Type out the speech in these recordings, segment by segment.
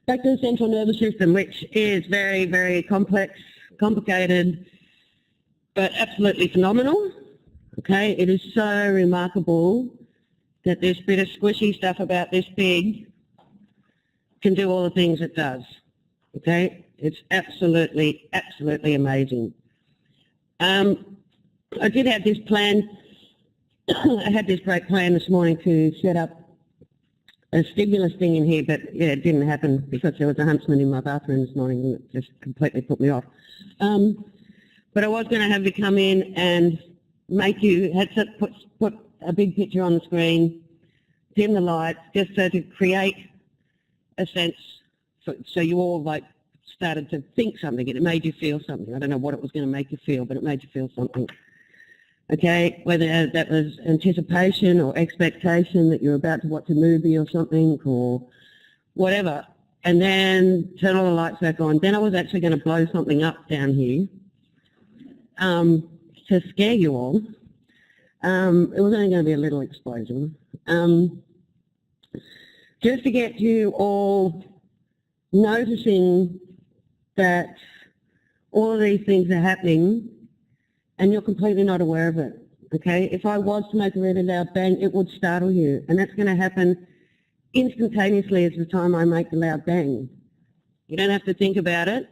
back to the central nervous system, which is very, very complex, complicated, but absolutely phenomenal. Okay, it is so remarkable that this bit of squishy stuff about this big can do all the things it does. Okay, it's absolutely, absolutely amazing. I did have this plan. I had this great plan this morning to set up a stimulus thing in here, but yeah, it didn't happen because there was a huntsman in my bathroom this morning and it just completely put me off. But I was going to have you come in and make you, had to put a big picture on the screen, dim the lights, just so to create a sense, so you all like started to think something and it made you feel something. I don't know what it was going to make you feel, but it made you feel something. Okay, whether that was anticipation or expectation that you're about to watch a movie or something or whatever, and then turn all the lights back on. Then I was actually going to blow something up down here to scare you all. It was only going to be a little explosion. Just to get you all noticing that all of these things are happening and you're completely not aware of it, okay? If I was to make a really loud bang, it would startle you, and that's going to happen instantaneously at the time I make the loud bang. You don't have to think about it,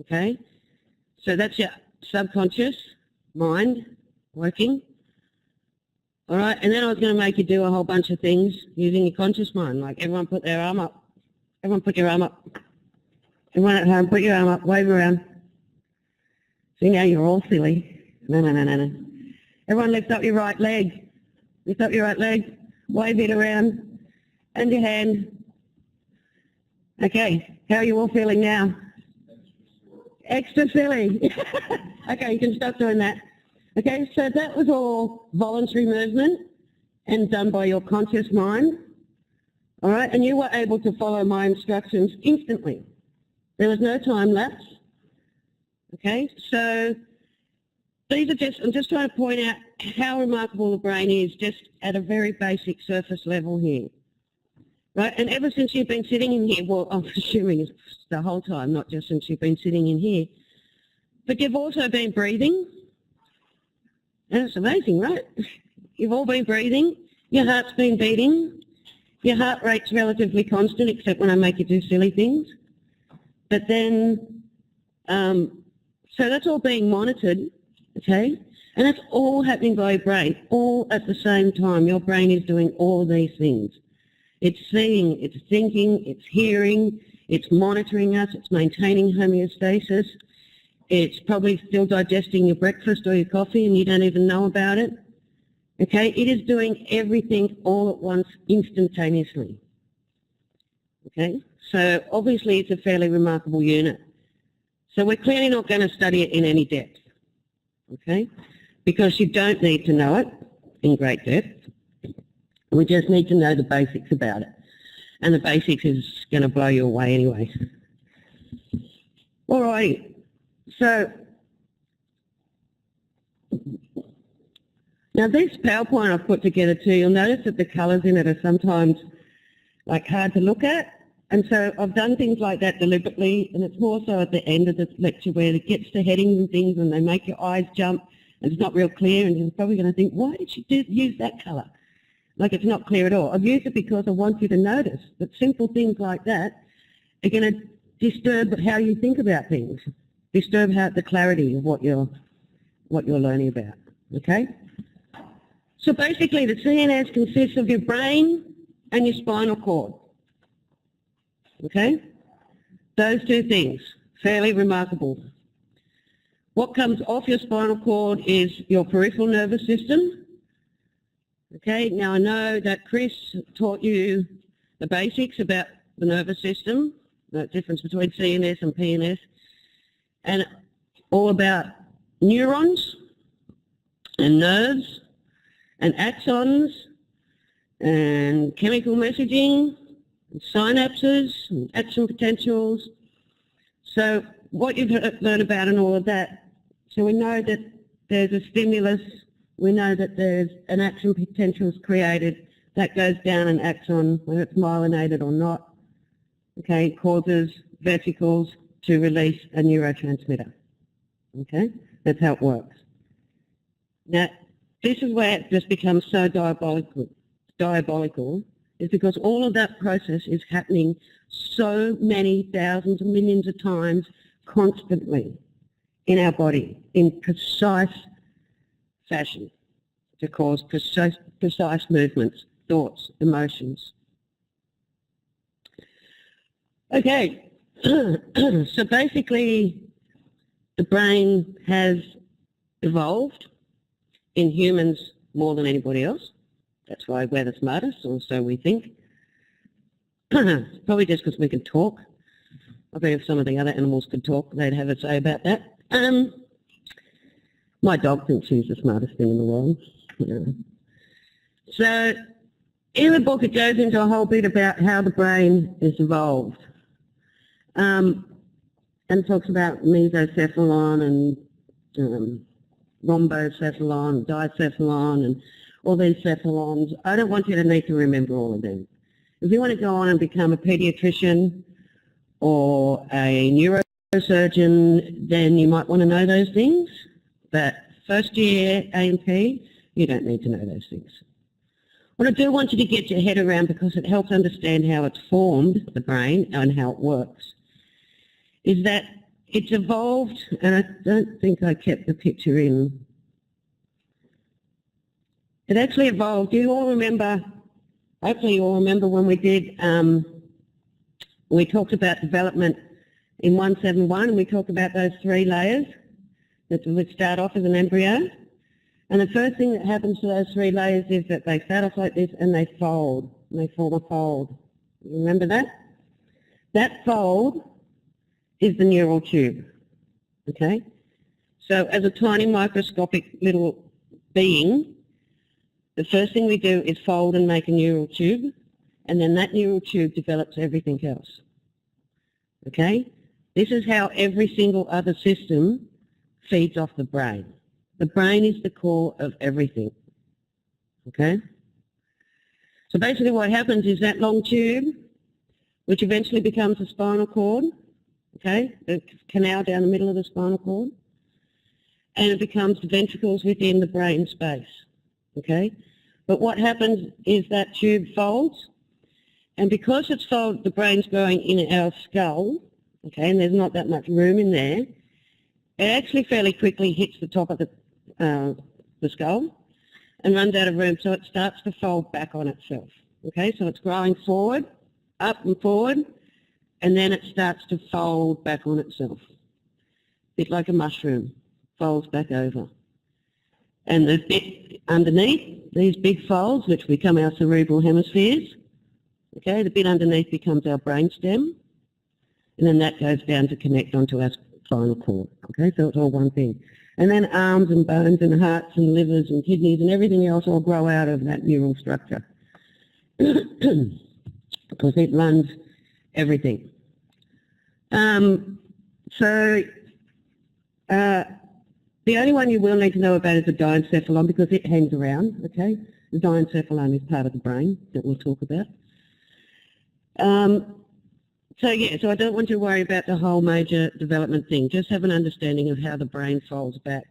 okay? So that's your subconscious mind working, all right? And then I was going to make you do a whole bunch of things using your conscious mind, like everyone put their arm up. Everyone put your arm up. Everyone at home, put your arm up, wave around. See, now you're all silly. No. Everyone lift up your right leg. Lift up your right leg, wave it around, and your hand. Okay, how are you all feeling now? Extra silly. Okay, you can stop doing that. Okay, so that was all voluntary movement and done by your conscious mind. All right, and you were able to follow my instructions instantly. There was no time lapse. Okay, so these are just, I'm just trying to point out how remarkable the brain is just at a very basic surface level here. Right, and ever since you've been sitting in here, well, I'm assuming it's the whole time, not just since you've been sitting in here, but you've also been breathing. And it's amazing, right? You've all been breathing, your heart's been beating, your heart rate's relatively constant except when I make you do silly things. But then, so that's all being monitored, okay? And that's all happening by your brain, all at the same time. Your brain is doing all these things. It's seeing, it's thinking, it's hearing, it's monitoring us, it's maintaining homeostasis, it's probably still digesting your breakfast or your coffee and you don't even know about it. Okay, it is doing everything all at once instantaneously. Okay, so obviously it's a fairly remarkable unit. So we're clearly not going to study it in any depth, okay, because you don't need to know it in great depth. We just need to know the basics about it. And the basics is going to blow you away anyway. All right, so now this PowerPoint I've put together too, you'll notice that the colours in it are sometimes like hard to look at. And so I've done things like that deliberately, and it's more so at the end of the lecture where it gets to headings and things and they make your eyes jump and it's not real clear and you're probably going to think, why did she use that colour? Like it's not clear at all. I've used it because I want you to notice that simple things like that are going to disturb how you think about things, disturb the clarity of what you're learning about, okay? So basically the CNS consists of your brain and your spinal cord, okay? Those two things, fairly remarkable. What comes off your spinal cord is your peripheral nervous system. Okay, now I know that Chris taught you the basics about the nervous system, the difference between CNS and PNS, and all about neurons and nerves and axons and chemical messaging and synapses and action potentials. So what you've learned about and all of that, so we know that there's a stimulus. We know that there's an action potential is created that goes down an axon, whether it's myelinated or not. okay, causes vesicles to release a neurotransmitter. Okay, that's how it works. Now, this is where it just becomes so diabolical, is because all of that process is happening so many thousands and millions of times constantly in our body in precise fashion to cause precise movements, thoughts, emotions. Okay, so basically the brain has evolved in humans more than anybody else. That's why we're the smartest, or so we think. Probably just because we can talk. I bet if some of the other animals could talk, they'd have a say about that. My dog thinks she's the smartest thing in the world. Yeah. So in the book it goes into a whole bit about how the brain is evolved. And talks about mesocephalon and rhombocephalon, dicephalon, and all these cephalons. I don't want you to need to remember all of them. If you want to go on and become a pediatrician or a neurosurgeon, then you might want to know those things. But first year A&P, you don't need to know those things. What I do want you to get your head around, because it helps understand how it's formed, the brain, and how it works, is that it's evolved, and I don't think I kept the picture in. It actually evolved. Do you all remember, hopefully you all remember when we did, we talked about development in 171, and we talked about those 3 layers that would start off as an embryo. And the first thing that happens to those 3 layers is that they start off like this and they fold, and they form a fold. You remember that? That fold is the neural tube, okay? So as a tiny microscopic little being, the first thing we do is fold and make a neural tube, and then that neural tube develops everything else, okay? This is how every single other system feeds off the brain. The brain is the core of everything, okay? So basically what happens is that long tube, which eventually becomes a spinal cord, okay, the canal down the middle of the spinal cord, and it becomes the ventricles within the brain space, okay? But what happens is that tube folds, and because it's folded, the brain's growing in our skull, okay, and there's not that much room in there, it actually fairly quickly hits the top of the skull and runs out of room, so it starts to fold back on itself, okay? So it's growing forward, up and forward, and then it starts to fold back on itself. A bit like a mushroom, folds back over. And the bit underneath, these big folds, which become our cerebral hemispheres, okay, the bit underneath becomes our brainstem, and then that goes down to connect onto our spinal cord, okay, so it's all one thing. And then arms and bones and hearts and livers and kidneys and everything else all grow out of that neural structure because it runs everything. So the only one you will need to know about is the diencephalon, because it hangs around, okay? The diencephalon is part of the brain that we'll talk about. So I don't want you to worry about the whole major development thing. Just have an understanding of how the brain folds back.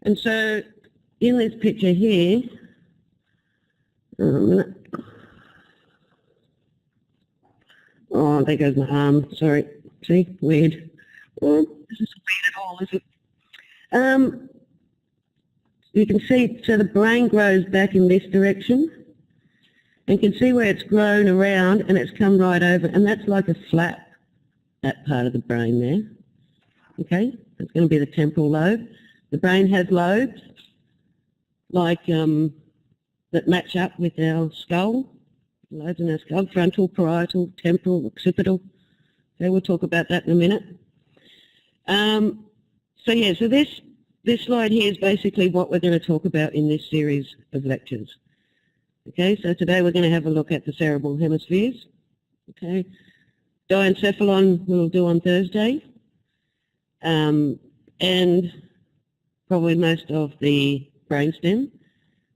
And so in this picture here, oh, there goes my arm. Sorry. See? Weird. Oh, this is weird at all, isn't it? You can see, so the brain grows back in this direction. And you can see where it's grown around and it's come right over, and that's like a flap, that part of the brain there. Okay? That's going to be the temporal lobe. The brain has lobes, like, that match up with our skull. Lobes in our skull, frontal, parietal, temporal, occipital. Okay, we'll talk about that in a minute. So this slide here is basically what we're going to talk about in this series of lectures. Okay, so today we're going to have a look at the cerebral hemispheres. Okay, diencephalon we'll do on Thursday, and probably most of the brainstem,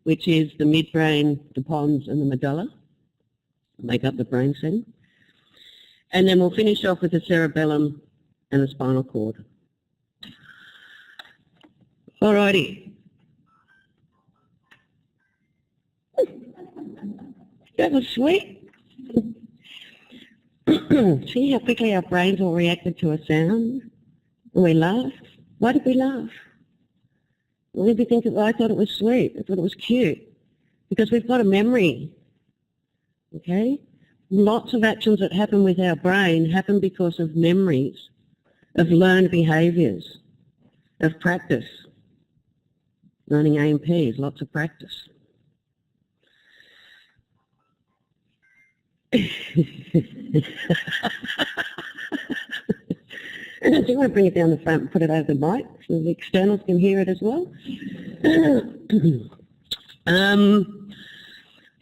which is the midbrain, the pons, and the medulla, make up the brainstem. And then we'll finish off with the cerebellum and the spinal cord. Alrighty. That was sweet. See how quickly our brains all reacted to a sound? We laughed. Why did we laugh? Why did we think I thought it was sweet? I thought it was cute. Because we've got a memory. Okay? Lots of actions that happen with our brain happen because of memories, of learned behaviours, of practice. Learning AMPs, lots of practice. Do you want to bring it down the front and put it over the mic so the externals can hear it as well?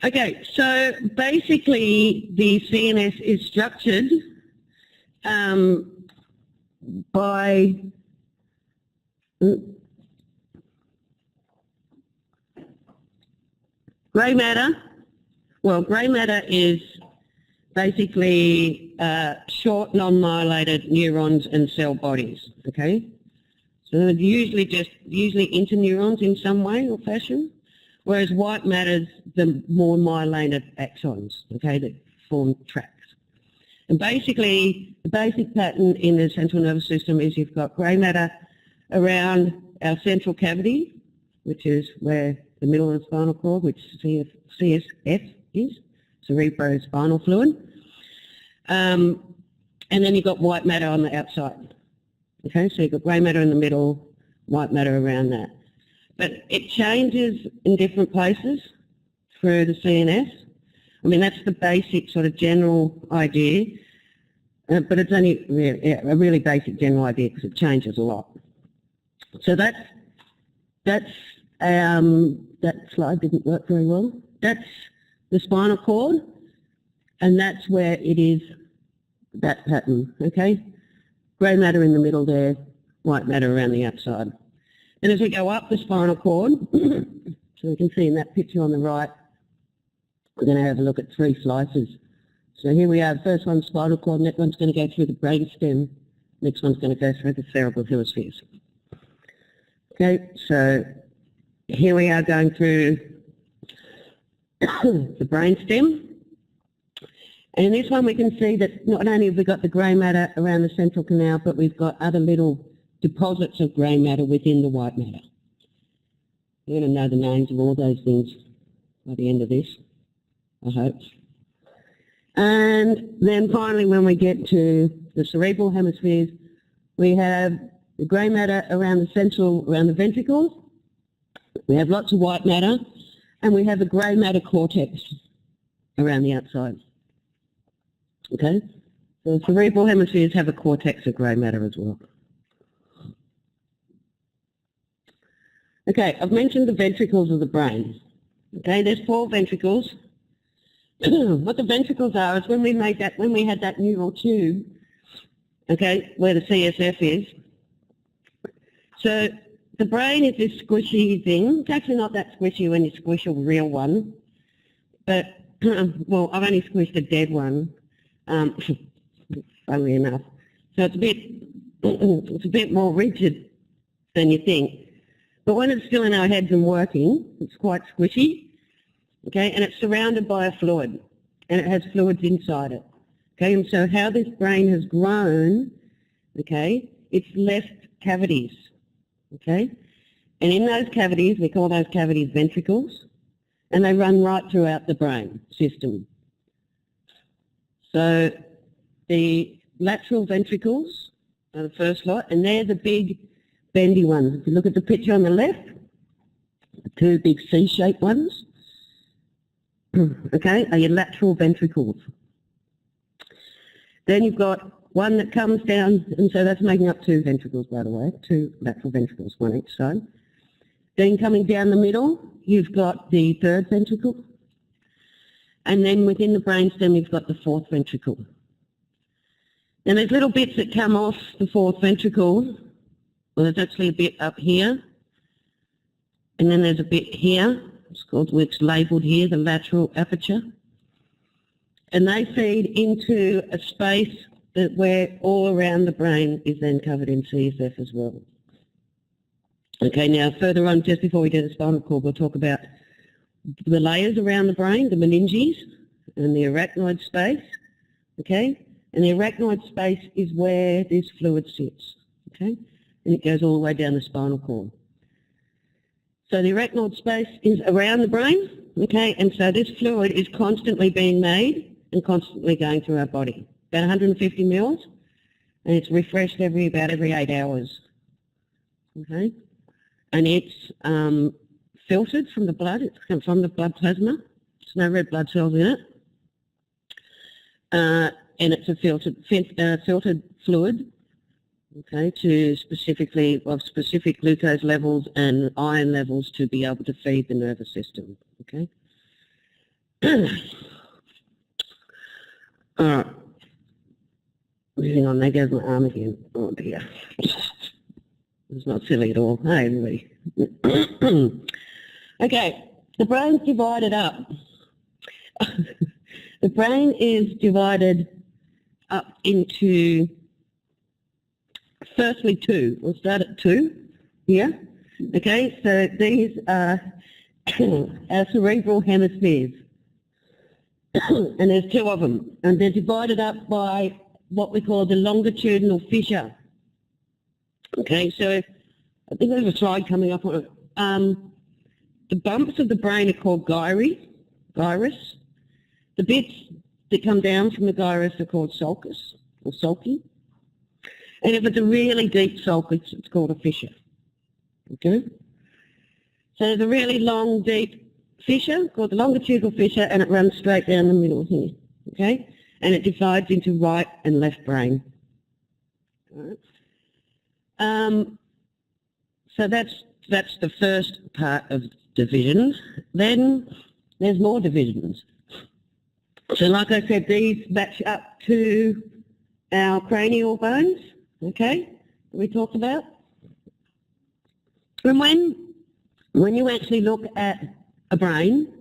Okay, so basically the CNS is structured by grey matter. Well, grey matter is basically short non-myelated neurons and cell bodies, okay? So they're usually interneurons in some way or fashion, whereas white matter's the more myelinated axons, okay, that form tracks. And basically, the basic pattern in the central nervous system is you've got grey matter around our central cavity, which is where the middle of the spinal cord, which CSF is, cerebrospinal fluid. And then you've got white matter on the outside. Okay, so you've got grey matter in the middle, white matter around that. But it changes in different places through the CNS. I mean, that's the basic sort of general idea, but it's only a really basic general idea because it changes a lot. So that slide didn't work very well. That's the spinal cord, and that's where it is, that pattern, okay? Grey matter in the middle there, white matter around the outside. And as we go up the spinal cord, so we can see in that picture on the right, we're going to have a look at three slices. So here we are, the first one's spinal cord, next one's going to go through the brain stem, next one's going to go through the cerebral hemispheres. Okay, so here we are going through the brain stem. And in this one we can see that not only have we got the grey matter around the central canal, but we've got other little deposits of grey matter within the white matter. You're going to know the names of all those things by the end of this, I hope. And then finally when we get to the cerebral hemispheres, we have the grey matter around the ventricles. We have lots of white matter, and we have a grey matter cortex around the outside. Okay? So the cerebral hemispheres have a cortex of grey matter as well. Okay, I've mentioned the ventricles of the brain. Okay, there's 4 ventricles. What the ventricles are is when we had that neural tube, okay, where the CSF is. So the brain is this squishy thing. It's actually not that squishy when you squish a real one, but well, I've only squished a dead one, funnily enough. So it's a bit more rigid than you think. But when it's still in our heads and working, it's quite squishy, okay, and it's surrounded by a fluid, and it has fluids inside it, okay, and so how this brain has grown, okay, it's left cavities, okay, and in those cavities, we call those cavities ventricles, and they run right throughout the brain system. So the lateral ventricles are the first lot, and they're the big bendy ones. If you look at the picture on the left, the 2 big C-shaped ones, okay, are your lateral ventricles. Then you've got one that comes down, and so that's making up 2 ventricles, by the way, 2 lateral ventricles, one each side. Then coming down the middle, you've got the 3rd ventricle, and then within the brainstem, you've got the 4th ventricle. And there's little bits that come off the 4th ventricle. Well, there's actually a bit up here, and then there's a bit here. It's labelled here, the lateral aperture. and they feed into a space where all around the brain is then covered in CSF as well. Okay, now further on, just before we do the spinal cord, we'll talk about the layers around the brain, the meninges and the arachnoid space, okay? And the arachnoid space is where this fluid sits, okay? And it goes all the way down the spinal cord. So the arachnoid space is around the brain, okay? And so this fluid is constantly being made and constantly going through our body. About 150 mils, and it's refreshed about every 8 hours, okay? And it's filtered from the blood. It's from the blood plasma. There's no red blood cells in it. And it's a filtered fluid, okay, to specific glucose levels and iron levels to be able to feed the nervous system, okay? All right. Moving on, there goes my arm again. Oh dear. It's not silly at all. Hey, everybody. Okay, the brain's divided up. The brain is divided up into, firstly, two. We'll start at two here. Okay, so these are our cerebral hemispheres. And there's two of them. And they're divided up by what we call the longitudinal fissure. Okay, so I think there's a slide coming up on it. The bumps of the brain are called gyrus. The bits that come down from the gyrus are called sulcus, or sulci. And if it's a really deep sulcus, it's called a fissure. Okay? So there's a really long, deep fissure called the longitudinal fissure, and it runs straight down the middle here. Okay? And it divides into right and left brain. All right. So that's the first part of division. Then there's more divisions. So like I said, these match up to our cranial bones, okay, that we talked about. And when you actually look at a brain,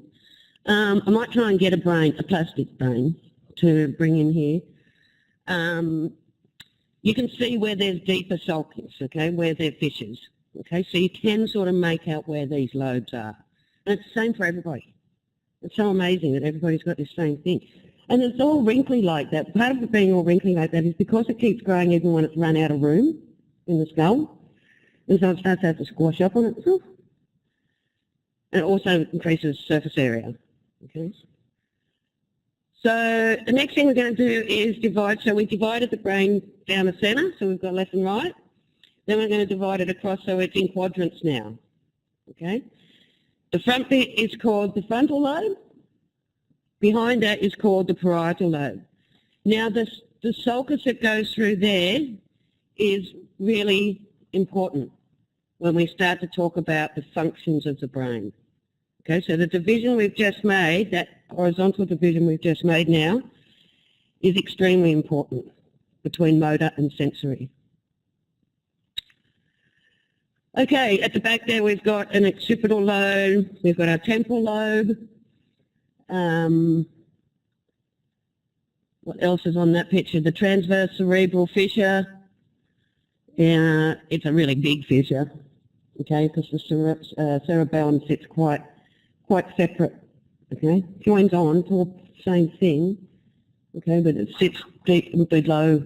I might try and get a plastic brain to bring in here. You can see where there's deeper sulcus, okay, where there are fissures. Okay, so you can sort of make out where these lobes are. And it's the same for everybody. It's so amazing that everybody's got the same thing. And it's all wrinkly like that. Part of it being all wrinkly like that is because it keeps growing even when it's run out of room in the skull. And so it starts to have to squash up on itself. And it also increases surface area. Okay. So the next thing we're going to do is divide. So we divided the brain down the centre, so we've got left and right. Then we're going to divide it across so it's in quadrants now. Okay? The front bit is called the frontal lobe. Behind that is called the parietal lobe. Now the sulcus that goes through there is really important when we start to talk about the functions of the brain. Okay, so the division we've just made, that horizontal division we've just made now, is extremely important between motor and sensory. Okay, at the back there we've got an occipital lobe, we've got our temporal lobe. What else is on that picture? The transverse cerebral fissure. It's a really big fissure, okay, because the cerebellum sits quite separate, okay. Joins on to the same thing, okay, but it sits deep below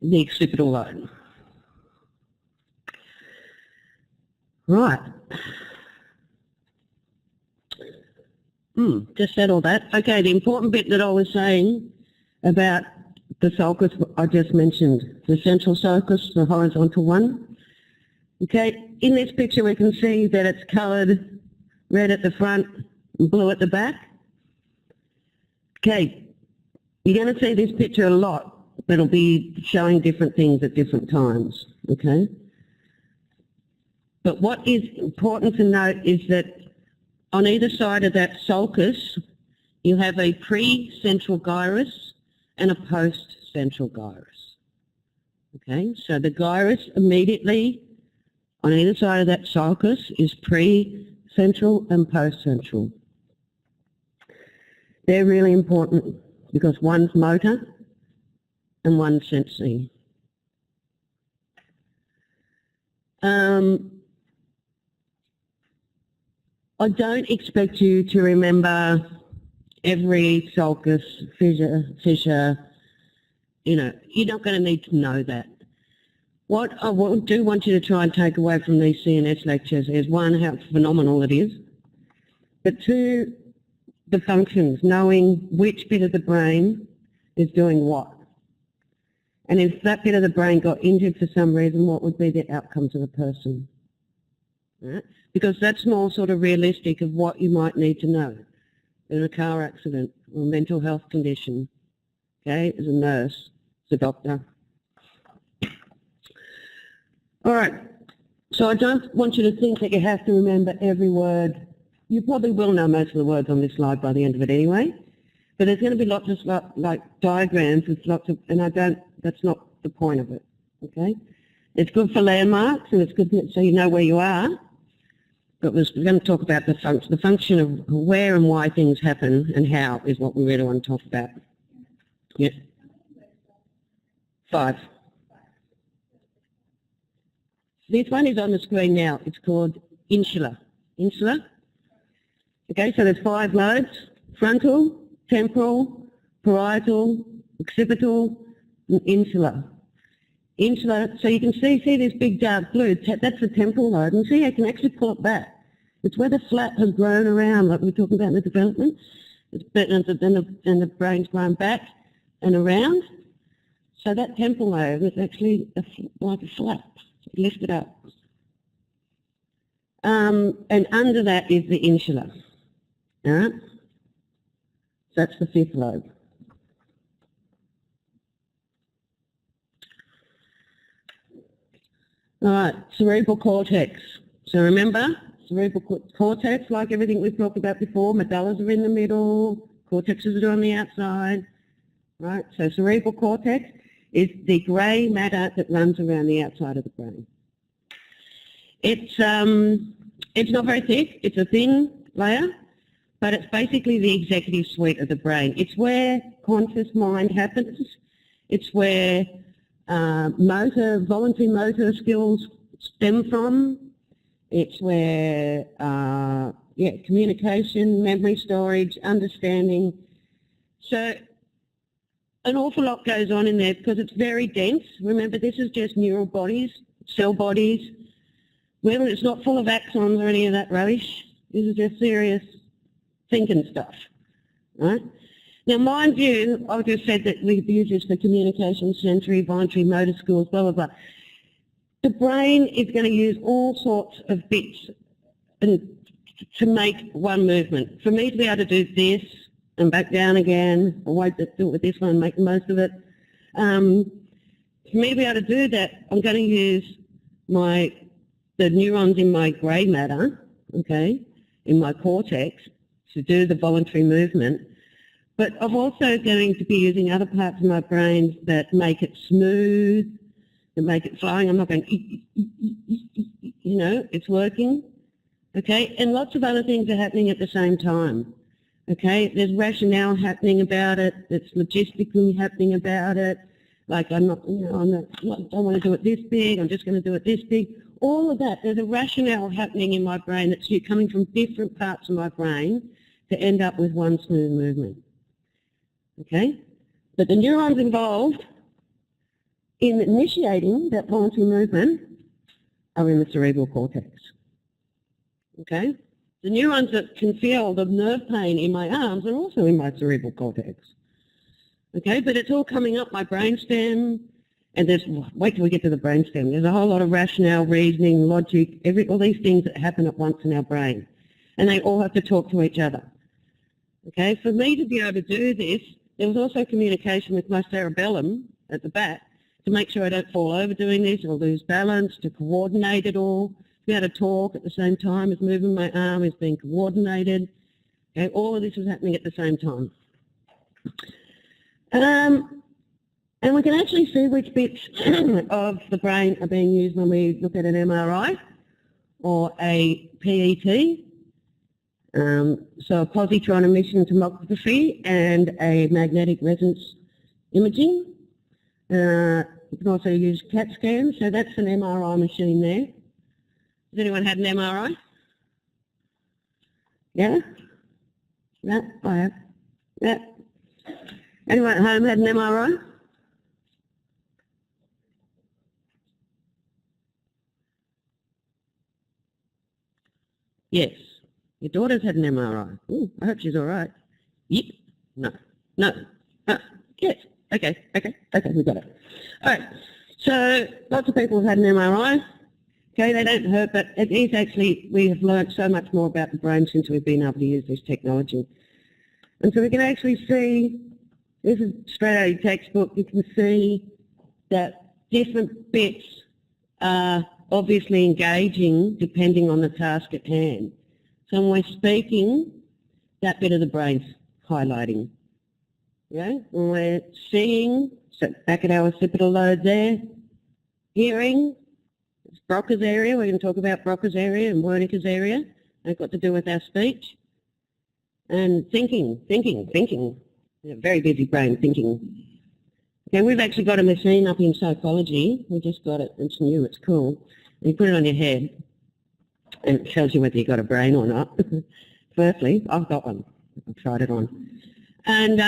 the occipital lobe. Right. Just said all that. Okay, the important bit that I was saying about the sulcus I just mentioned, the central sulcus, the horizontal one. Okay, in this picture we can see that it's coloured red at the front and blue at the back. Okay, you're going to see this picture a lot, but it'll be showing different things at different times, okay? But what is important to note is that on either side of that sulcus, you have a pre-central gyrus and a post-central gyrus. Okay, so the gyrus immediately on either side of that sulcus is pre-central and post-central. They're really important because one's motor and one's sensory. I don't expect you to remember every sulcus, fissure, you know, you're not going to need to know that. What I do want you to try and take away from these CNS lectures is, one, how phenomenal it is, but two, the functions, knowing which bit of the brain is doing what. And if that bit of the brain got injured for some reason, what would be the outcome to the person? Right? Because that's more sort of realistic of what you might need to know in a car accident or a mental health condition, okay, as a nurse, as a doctor. All right, so I don't want you to think that you have to remember every word. You probably will know most of the words on this slide by the end of it anyway, but there's going to be lots of like diagrams with lots of, and that's not the point of it, okay? It's good for landmarks and it's good so you know where you are, but we're going to talk about the function of where and why things happen and how is what we really want to talk about. Yeah. 5. This one is on the screen now. It's called insula. Insula. Okay, so there's 5 lobes: frontal, temporal, parietal, occipital, and insula. Insula, so you can see this big dark blue, that's the temporal lobe, and see I can actually pull it back. It's where the flap has grown around, like we were talking about in the development, and the brain's grown back and around. So that temporal lobe is actually like a flap, lift it up. And under that is the insula. All right? So that's the 5th lobe. All right, cerebral cortex. So remember, cerebral cortex, like everything we've talked about before, medullas are in the middle, cortexes are on the outside, right? So cerebral cortex is the grey matter that runs around the outside of the brain. It's not very thick, it's a thin layer, but it's basically the executive suite of the brain. It's where conscious mind happens. It's where voluntary motor skills stem from. It's where, communication, memory storage, understanding. So an awful lot goes on in there because it's very dense. Remember, this is just neural bodies, cell bodies. Well, it's not full of axons or any of that rubbish. This is just serious thinking stuff, right? Now, mind you, I've just said that we use this for communication, sensory, voluntary, motor skills, blah, blah, blah. The brain is going to use all sorts of bits to make one movement. For me to be able to do this and back down again, or wait to do it with this one and make the most of it, for me to be able to do that, I'm going to use the neurons in my grey matter, okay, in my cortex, to do the voluntary movement. But I'm also going to be using other parts of my brain that make it smooth, that make it flowing. I'm not going, you know, it's working, okay? And lots of other things are happening at the same time, okay? There's rationale happening about it. There's logistically happening about it. Like I don't want to do it this big. I'm just going to do it this big. All of that, there's a rationale happening in my brain that's coming from different parts of my brain to end up with one smooth movement. Okay? But the neurons involved in initiating that voluntary movement are in the cerebral cortex. Okay? The neurons that can feel the nerve pain in my arms are also in my cerebral cortex. Okay? But it's all coming up my brainstem, and wait till we get to the brainstem. There's a whole lot of rationale, reasoning, logic, all these things that happen at once in our brain. And they all have to talk to each other. Okay? For me to be able to do this, there was also communication with my cerebellum at the back to make sure I don't fall over doing this or lose balance, to coordinate it all, to be able to talk at the same time as moving my arm is being coordinated. Okay? All of this was happening at the same time. And we can actually see which bits of the brain are being used when we look at an MRI or a PET. So a positron emission tomography and a magnetic resonance imaging. You can also use CAT scan, so that's an MRI machine there. Has anyone had an MRI? Yeah? Yeah, I have. Yeah. Anyone at home had an MRI? Yes. Your daughter's had an MRI. Ooh, I hope she's all right. Yep. No. No. Yes. Okay, we got it. All right. So lots of people have had an MRI. Okay, they don't hurt, but it is actually, we have learned so much more about the brain since we've been able to use this technology. And so we can actually see, this is straight out of your textbook, you can see that different bits are obviously engaging depending on the task at hand. So when we're speaking, that bit of the brain's highlighting. Yeah? When we're seeing, so back at our occipital lobe there, hearing, it's Broca's area, we're going to talk about Broca's area and Wernicke's area. They've got to do with our speech. And thinking. A very busy brain, thinking. Okay, we've actually got a machine up in psychology. We just got it, it's new, it's cool. And you put it on your head and it tells you whether you've got a brain or not. Firstly, I've got one. I've tried it on. And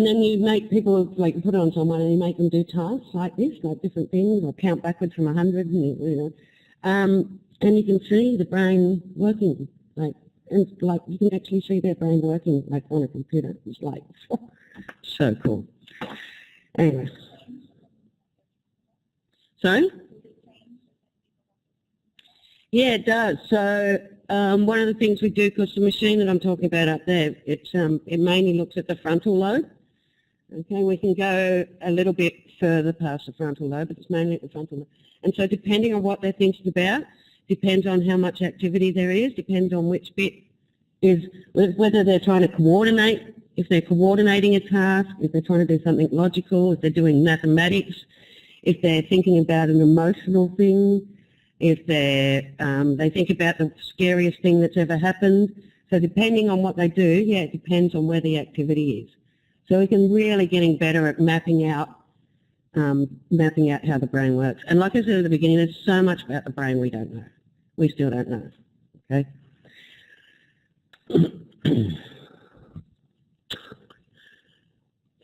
then you make people, like, put it on someone and you make them do tasks like this, like different things, or count backwards from 100, and you can see the brain working, and you can actually see their brain working like on a computer. It's like, so cool. Anyway. Sorry? Yeah, it does. So one of the things we do, because the machine that I'm talking about up there, it mainly looks at the frontal lobe. Okay, we can go a little bit further past the frontal lobe, but it's mainly at the frontal lobe. And so depending on what they're thinking about, depends on how much activity there is, depends on which bit is, whether they're trying to coordinate, if they're coordinating a task, if they're trying to do something logical, if they're doing mathematics, if they're thinking about an emotional thing, if they think about the scariest thing that's ever happened. So depending on what they do, yeah, it depends on where the activity is. So we can really getting better at mapping out how the brain works. And like I said at the beginning, there's so much about the brain we don't know. We still don't know. Okay.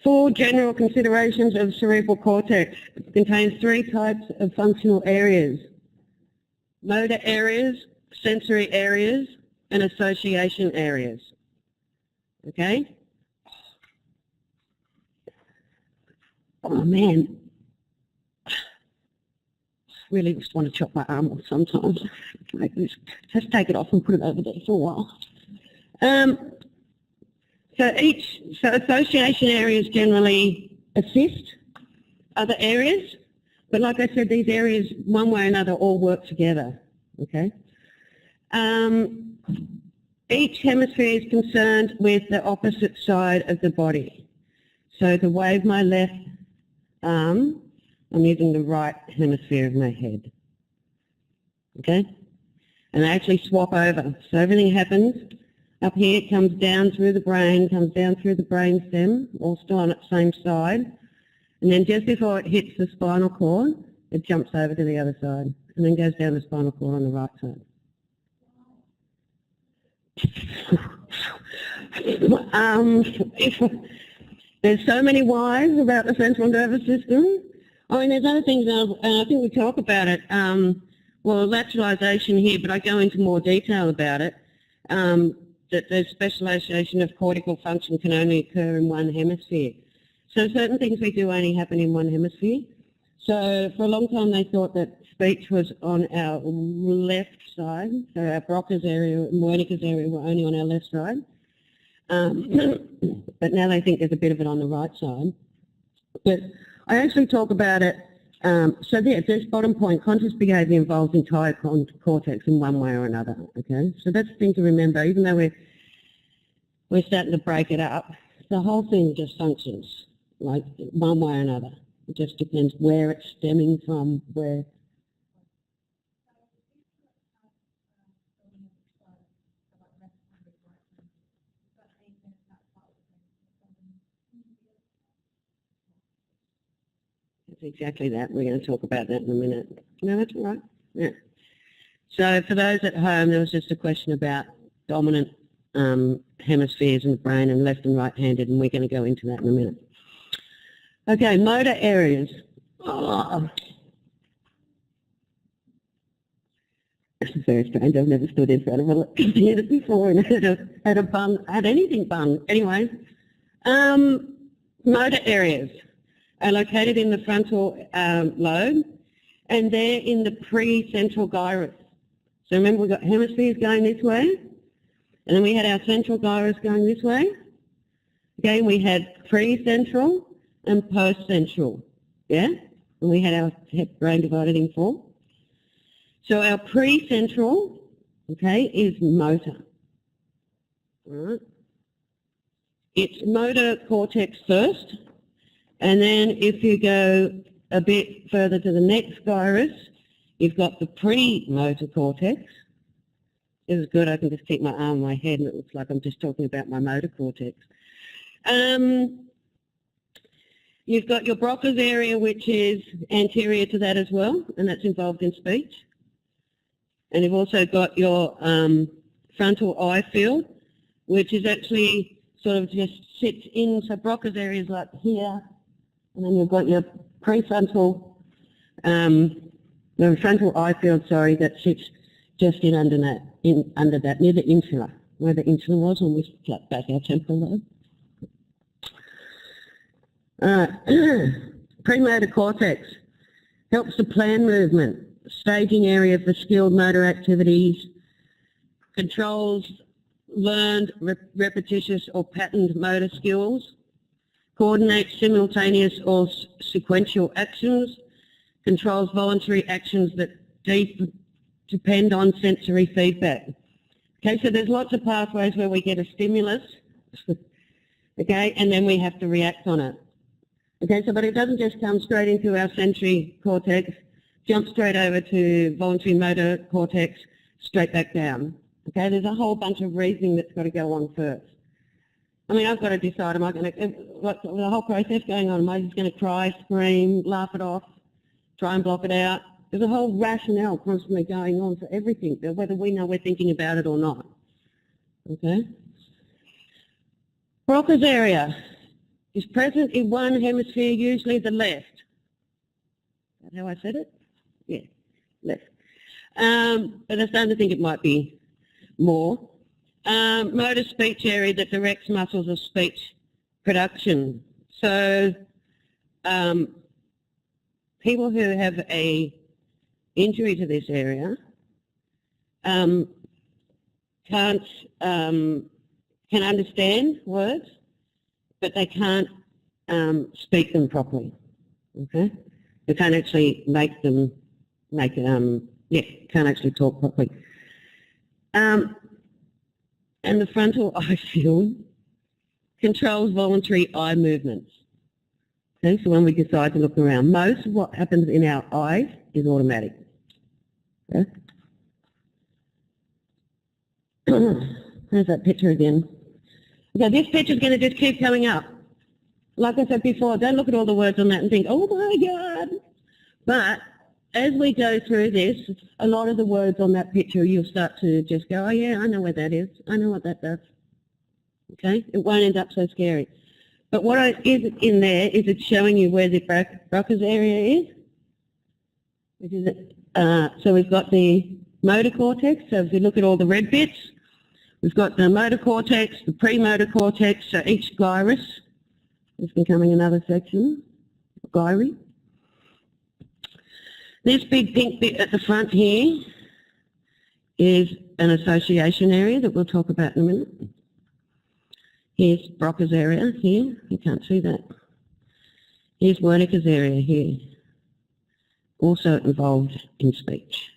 4 general considerations of cerebral cortex. It contains 3 types of functional areas: motor areas, sensory areas, and association areas. Okay? Oh man, I really just want to chop my arm off sometimes. Like this. Just take it off and put it over there for a while. So association areas generally assist other areas, but like I said, these areas, one way or another, all work together. Okay. Each hemisphere is concerned with the opposite side of the body. So to wave my left arm, I'm using the right hemisphere of my head. Okay? And I actually swap over. So everything happens up here, comes down through the brain, comes down through the brain stem, all still on its same side. And then just before it hits the spinal cord, it jumps over to the other side and then goes down the spinal cord on the right side. There's so many whys about the central nervous system. I mean, there's other things, and I think we talk about it. Well, lateralization here, but I go into more detail about it, that the specialization of cortical function can only occur in one hemisphere. So certain things we do only happen in one hemisphere. So for a long time they thought that speech was on our left side, so our Broca's area and Wernicke's area were only on our left side. But now they think there's a bit of it on the right side. But I actually talk about it, so yeah, this bottom point, conscious behaviour involves the entire cortex in one way or another, okay? So that's the thing to remember, even though we're starting to break it up, the whole thing just functions, like one way or another. It just depends where it's stemming from, where. It's exactly that. We're going to talk about that in a minute. No, that's all right. Yeah. So for those at home, there was just a question about dominant hemispheres in the brain and left and right-handed, and we're going to go into that in a minute. Okay, motor areas. Oh. This is very strange. I've never stood in front of a computer before and had anything bung. Anyway, motor areas are located in the frontal lobe, and they're in the pre-central gyrus. So remember, we've got hemispheres going this way, and then we had our central gyrus going this way. Okay, we had pre-central and post-central, yeah? And we had our brain divided in 4. So our pre-central, okay, is motor. All right. It's motor cortex first, and then if you go a bit further to the next gyrus, you've got the pre-motor cortex. This is good, I can just keep my arm on my head and it looks like I'm just talking about my motor cortex. You've got your Broca's area, which is anterior to that as well, and that's involved in speech. And you've also got your frontal eye field, which is actually sort of just sits in, so Broca's area is like here, and then you've got your prefrontal, the frontal eye field, sorry, that sits just in under that, near the insula, where the insula was when we flat back our temporal lobe. Premotor cortex helps to plan movement, staging area for skilled motor activities, controls learned, repetitious or patterned motor skills, coordinates simultaneous or sequential actions, controls voluntary actions that depend on sensory feedback. Okay, so there's lots of pathways where we get a stimulus, okay, and then we have to react on it. Okay, so but it doesn't just come straight into our sensory cortex, jump straight over to voluntary motor cortex, straight back down. Okay, there's a whole bunch of reasoning that's got to go on first. I mean, I've got to decide, am I going to, what's the whole process going on? Am I just going to cry, scream, laugh it off, try and block it out? There's a whole rationale constantly going on for everything, whether we know we're thinking about it or not. Okay? Broca's area is present in one hemisphere, usually the left. Is that how I said it? Yeah, left. But I'm starting to think it might be more. Motor speech area that directs muscles of speech production. So people who have a injury to this area can understand words, but they can't speak them properly. Okay, they can't actually can't actually talk properly. And the frontal eye field controls voluntary eye movements. Okay, so when we decide to look around, most of what happens in our eyes is automatic. Okay? There's that picture again. Okay, this picture is going to just keep coming up. Like I said before, don't look at all the words on that and think, oh my God. But as we go through this, a lot of the words on that picture, you'll start to just go, oh yeah, I know where that is. I know what that does. Okay? It won't end up so scary. But what is in there is it's showing you where the Broca's area is. Which is so we've got the motor cortex. So if you look at all the red bits, we've got the motor cortex, the premotor cortex, so each gyrus is becoming another section, gyri. This big pink bit at the front here is an association area that we'll talk about in a minute. Here's Broca's area here, you can't see that. Here's Wernicke's area here, also involved in speech.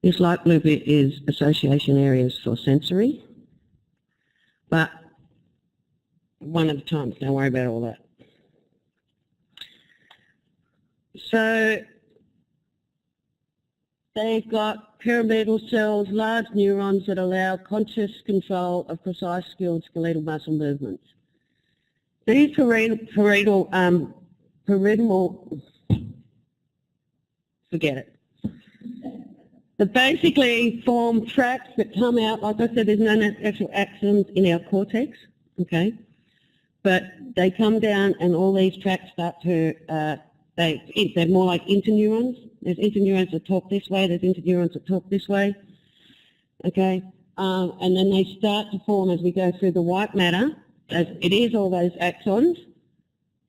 This light blue bit is association areas for sensory, but one at a time, don't worry about all that. So they've got pyramidal cells, large neurons that allow conscious control of precise skilled skeletal muscle movements. These parietal pyramidal, forget it. They basically form tracts that come out, like I said, there's no actual axons in our cortex, okay? But they come down and all these tracts start to, they're more like interneurons. There's interneurons that talk this way, there's interneurons that talk this way, okay? And then they start to form as we go through the white matter, as it is all those axons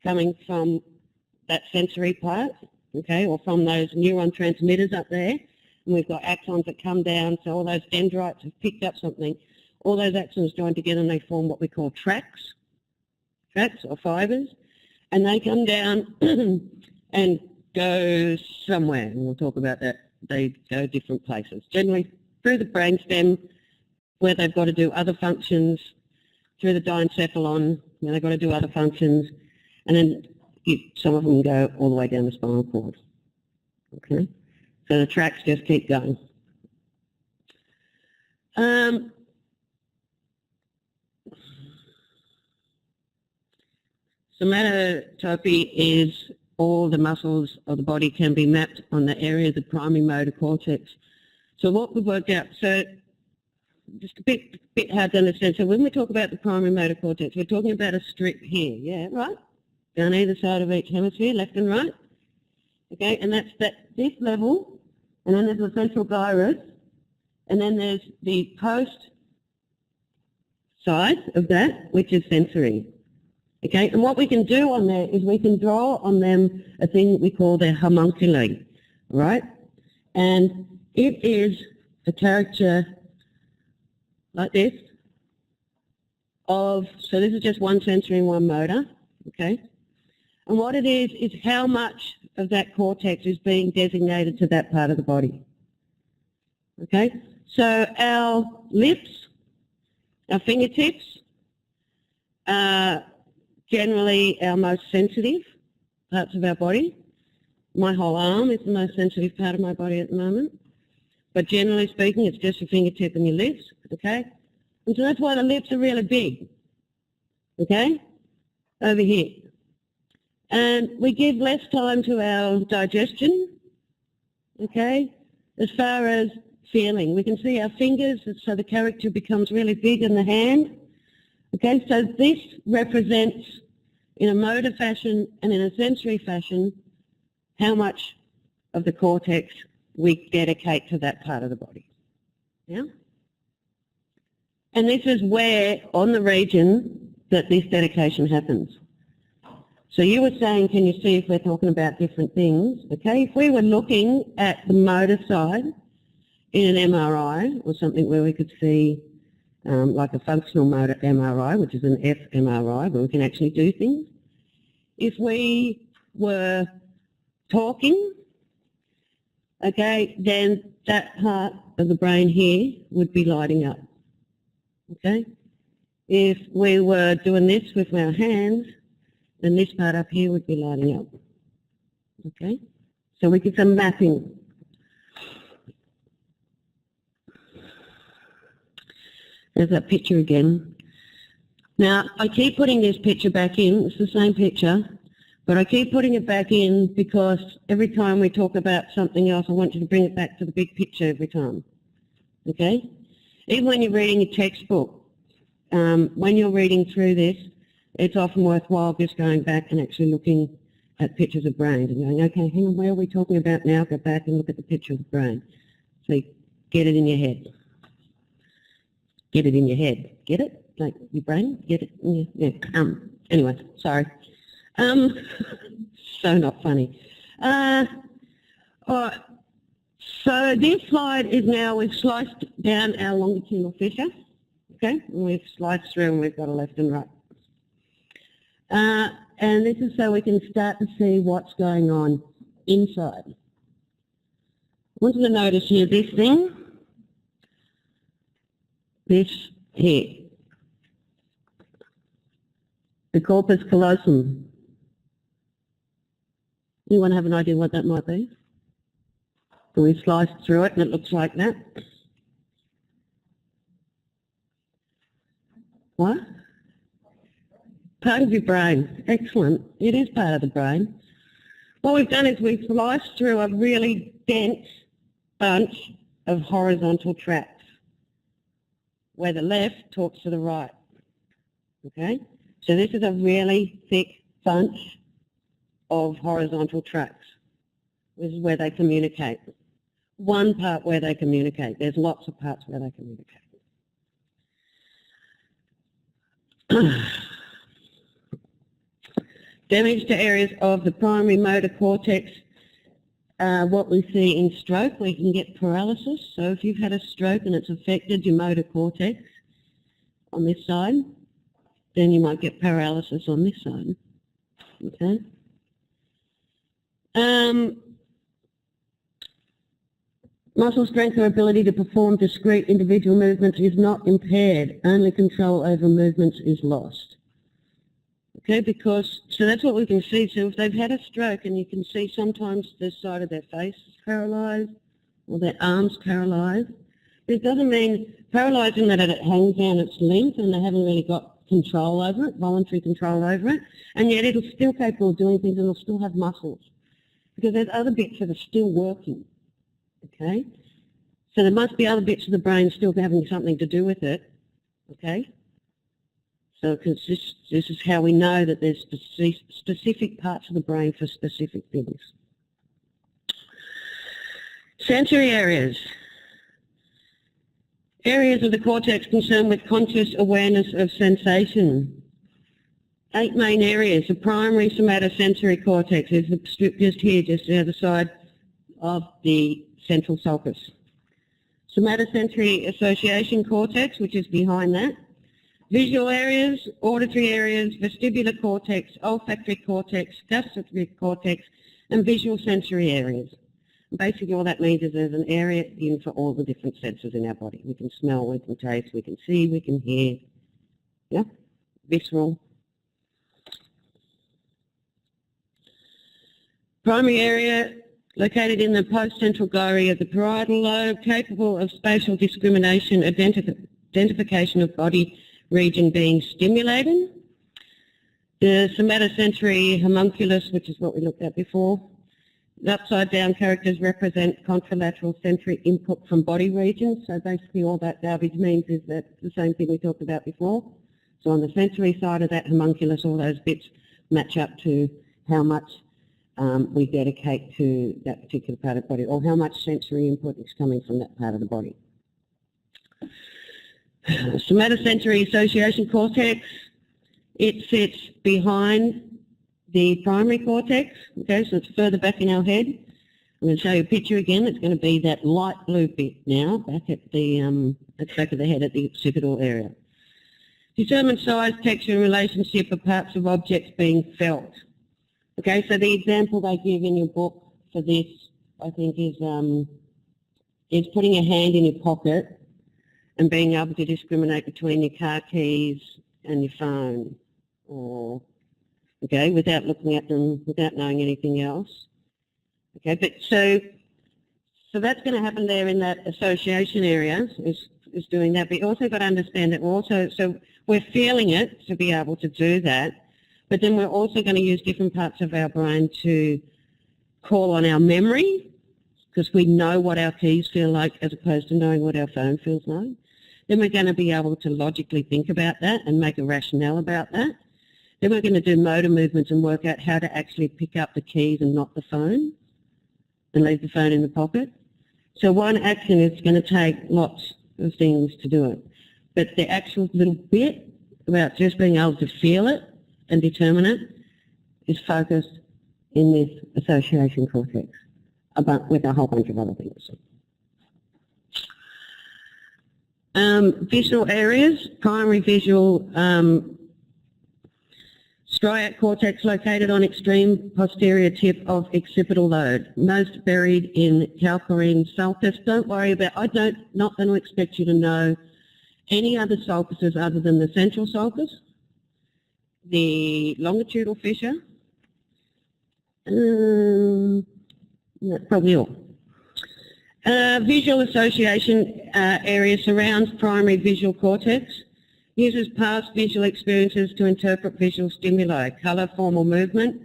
coming from that sensory part, okay, or from those neuron transmitters up there. And we've got axons that come down, so all those dendrites have picked up something. All those axons join together and they form what we call tracts or fibres, and they come down and go somewhere, and we'll talk about that. They go different places, generally through the brainstem, where they've got to do other functions, through the diencephalon, where they've got to do other functions, and then some of them go all the way down the spinal cord. Okay, so the tracks just keep going. Somatotropy is all the muscles of the body can be mapped on the area of the primary motor cortex. So what we've worked out, so just a bit hard to understand. So when we talk about the primary motor cortex, we're talking about a strip here, yeah, right? Down either side of each hemisphere, left and right. Okay, and that's this level, and then there's the central gyrus, and then there's the post side of that, which is sensory. Okay, and what we can do on there is we can draw on them a thing that we call their homunculi, right? And it is a character like this of, so this is just one sensory and one motor, okay? And what it is how much of that cortex is being designated to that part of the body, okay? So our lips, our fingertips, generally our most sensitive parts of our body. My whole arm is the most sensitive part of my body at the moment. But generally speaking, it's just your fingertip and your lips, okay? And so that's why the lips are really big, okay, over here. And we give less time to our digestion, okay, as far as feeling. We can see our fingers, so the character becomes really big in the hand. Okay, so this represents, in a motor fashion and in a sensory fashion, how much of the cortex we dedicate to that part of the body. Yeah? And this is where, on the region, that this dedication happens. So you were saying, can you see if we're talking about different things? Okay, if we were looking at the motor side in an MRI, or something where we could see like a functional motor MRI, which is an fMRI, where we can actually do things. If we were talking, okay, then that part of the brain here would be lighting up, okay? If we were doing this with our hands, then this part up here would be lighting up, okay? So we get some mapping. There's that picture again. Now, I keep putting this picture back in. It's the same picture, but I keep putting it back in because every time we talk about something else, I want you to bring it back to the big picture every time, okay? Even when you're reading a textbook, when you're reading through this, it's often worthwhile just going back and actually looking at pictures of brains and going, okay, hang on, where are we talking about now? Go back and look at the picture of the brain. So you get it in your head. Get it in your head. Get it? Like your brain? Get it? Yeah. Anyway, sorry. So not funny. All right. So this slide is now, we've sliced down our longitudinal fissure. Okay? And we've sliced through and we've got a left and right. And this is so we can start to see what's going on inside. I want you to notice here this thing. This here, the corpus callosum. Anyone have an idea what that might be? So we sliced through it and it looks like that. What? Part of your brain. Excellent. It is part of the brain. What we've done is we've sliced through a really dense bunch of horizontal tracks, where the left talks to the right. Okay? So this is a really thick bunch of horizontal tracks. This is where they communicate. One part where they communicate. There's lots of parts where they communicate. Damage to areas of the primary motor cortex. What we see in stroke, we can get paralysis. So if you've had a stroke and it's affected your motor cortex on this side, then you might get paralysis on this side. Okay. Muscle strength or ability to perform discrete individual movements is not impaired. Only control over movements is lost. Okay, because, so that's what we can see. So if they've had a stroke, and you can see sometimes this side of their face is paralysed or their arms paralysed, it doesn't mean paralysing that it hangs down its length and they haven't really got control over it, voluntary control over it, and yet it'll still capable of doing things and it'll still have muscles because there's other bits that are still working. Okay? So there must be other bits of the brain still having something to do with it. Okay? So because this is how we know that there's specific parts of the brain for specific things. Sensory areas. Areas of the cortex concerned with conscious awareness of sensation. 8 main areas. The primary somatosensory cortex is just here, just the other side of the central sulcus. Somatosensory association cortex, which is behind that. Visual areas, auditory areas, vestibular cortex, olfactory cortex, gustatory cortex, and visual sensory areas. Basically all that means is there's an area in for all the different senses in our body. We can smell, we can taste, we can see, we can hear. Yeah? Visceral. Primary area located in the postcentral gyri of the parietal lobe, capable of spatial discrimination, identification of body region being stimulated. The somatosensory homunculus, which is what we looked at before. The upside down characters represent contralateral sensory input from body regions. So basically all that garbage means is that the same thing we talked about before. So on the sensory side of that homunculus, all those bits match up to how much we dedicate to that particular part of the body, or how much sensory input is coming from that part of the body. Somatosensory association cortex, it sits behind the primary cortex, okay, so it's further back in our head. I'm going to show you a picture again. It's going to be that light blue bit now, back at the back of the head at the occipital area. Determine size, texture, and relationship of parts of objects being felt. Okay, so the example they give in your book for this, I think, is putting a hand in your pocket and being able to discriminate between your car keys and your phone, or, okay, without looking at them, without knowing anything else. Okay, but so that's going to happen there in that association area, is doing that. But you also got to understand that we're feeling it to be able to do that. But then we're also going to use different parts of our brain to call on our memory, because we know what our keys feel like as opposed to knowing what our phone feels like. Then we're going to be able to logically think about that and make a rationale about that. Then we're going to do motor movements and work out how to actually pick up the keys and not the phone and leave the phone in the pocket. So one action is going to take lots of things to do it. But the actual little bit about just being able to feel it and determine it is focused in this association cortex, with a whole bunch of other things. Visual areas, primary visual striate cortex located on extreme posterior tip of occipital lobe, most buried in calcarine sulcus. Don't worry about, not going to expect you to know any other sulcuses other than the central sulcus, the longitudinal fissure, that's probably all. Visual association area surrounds primary visual cortex, uses past visual experiences to interpret visual stimuli, colour, form or movement,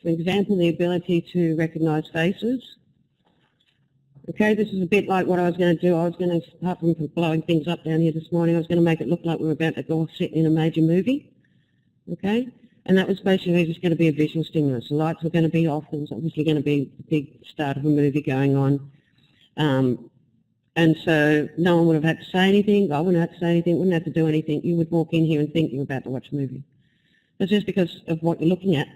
For example, the ability to recognise faces. Okay, this is a bit like what I was going to do. I was going to, apart from blowing things up down here this morning, I was going to make it look like we were about to go sit in a major movie. Okay, and that was basically just going to be a visual stimulus. The lights were going to be off. There was obviously going to be the big start of a movie going on. And so no one would have had to say anything. I wouldn't have to say anything, wouldn't have to do anything. You would walk in here and think you're about to watch a movie. That's just because of what you're looking at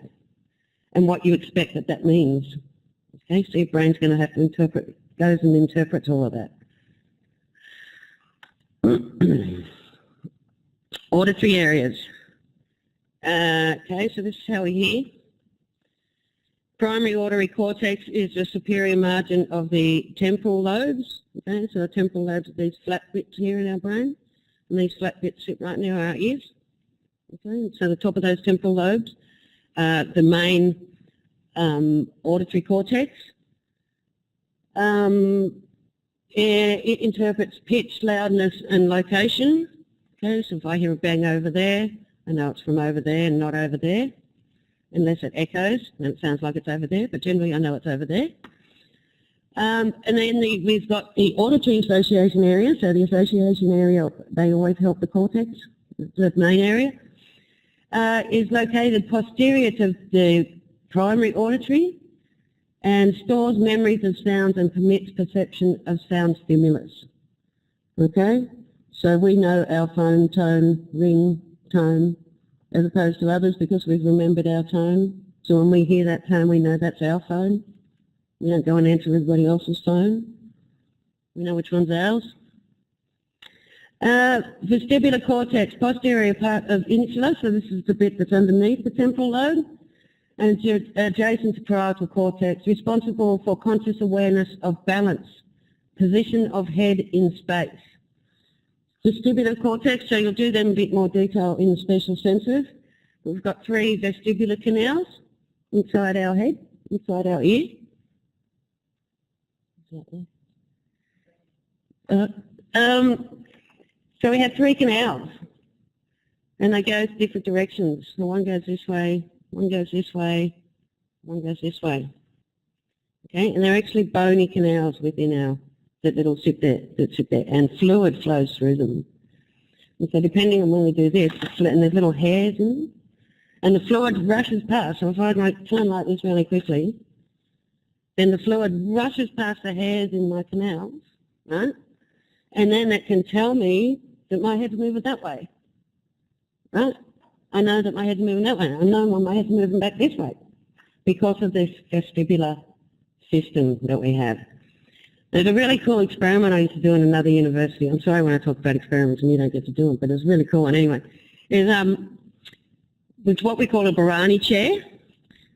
and what you expect that means. Okay, so your brain's going to have to interpret, goes and interprets all of that. Auditory areas. Okay, so this is how we hear. Primary auditory cortex is the superior margin of the temporal lobes. Okay, so the temporal lobes are these flat bits here in our brain, and these flat bits sit right near our ears. Okay, so the top of those temporal lobes, the main auditory cortex, it interprets pitch, loudness, and location. Okay, so if I hear a bang over there, I know it's from over there and not over there. Unless it echoes, and it sounds like it's over there, but generally I know it's over there. And then we've got the auditory association area, so the association area, they always help the cortex, the main area, is located posterior to the primary auditory and stores memories of sounds and permits perception of sound stimulus. Okay? So we know our phone tone, ring, tone, as opposed to others because we've remembered our tone. So when we hear that tone, we know that's our phone. We don't go and answer everybody else's phone. We know which one's ours. Vestibular cortex, posterior part of insula, so this is the bit that's underneath the temporal lobe, and adjacent to parietal cortex, responsible for conscious awareness of balance, position of head in space. Vestibular cortex, so you'll do them in a bit more detail in the special senses. We've got 3 vestibular canals inside our head, inside our ear. So we have 3 canals, and they go different directions. So one goes this way, one goes this way, one goes this way. Okay, and they're actually bony canals within our that'll sit there, and fluid flows through them. And so depending on when we do this, and there's little hairs in them, and the fluid rushes past. So if I turn like this really quickly, then the fluid rushes past the hairs in my canals, right? And then that can tell me that my head's moving that way, right? I know that my head's moving that way. I know when my head's moving back this way because of this vestibular system that we have. There's a really cool experiment I used to do in another university. I'm sorry when I talk about experiments and you don't get to do them, but it's really cool. And anyway, it's what we call a Barani chair.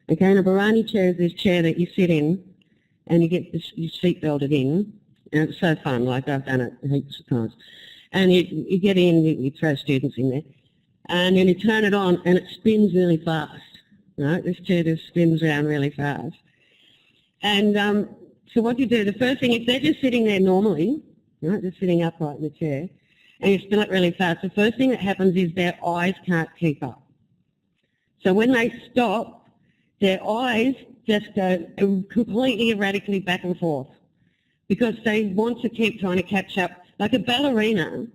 Okay, and a Barani chair is this chair that you sit in and you get your seat belted in. And it's so fun, like I've done it heaps of times. And you get in, you throw students in there, and then you turn it on and it spins really fast. Right? This chair just spins around really fast. And so what you do, the first thing, if they're just sitting there normally, right, just sitting upright in the chair, and you spin it really fast, the first thing that happens is their eyes can't keep up. So when they stop, their eyes just go completely erratically back and forth because they want to keep trying to catch up. Like a ballerina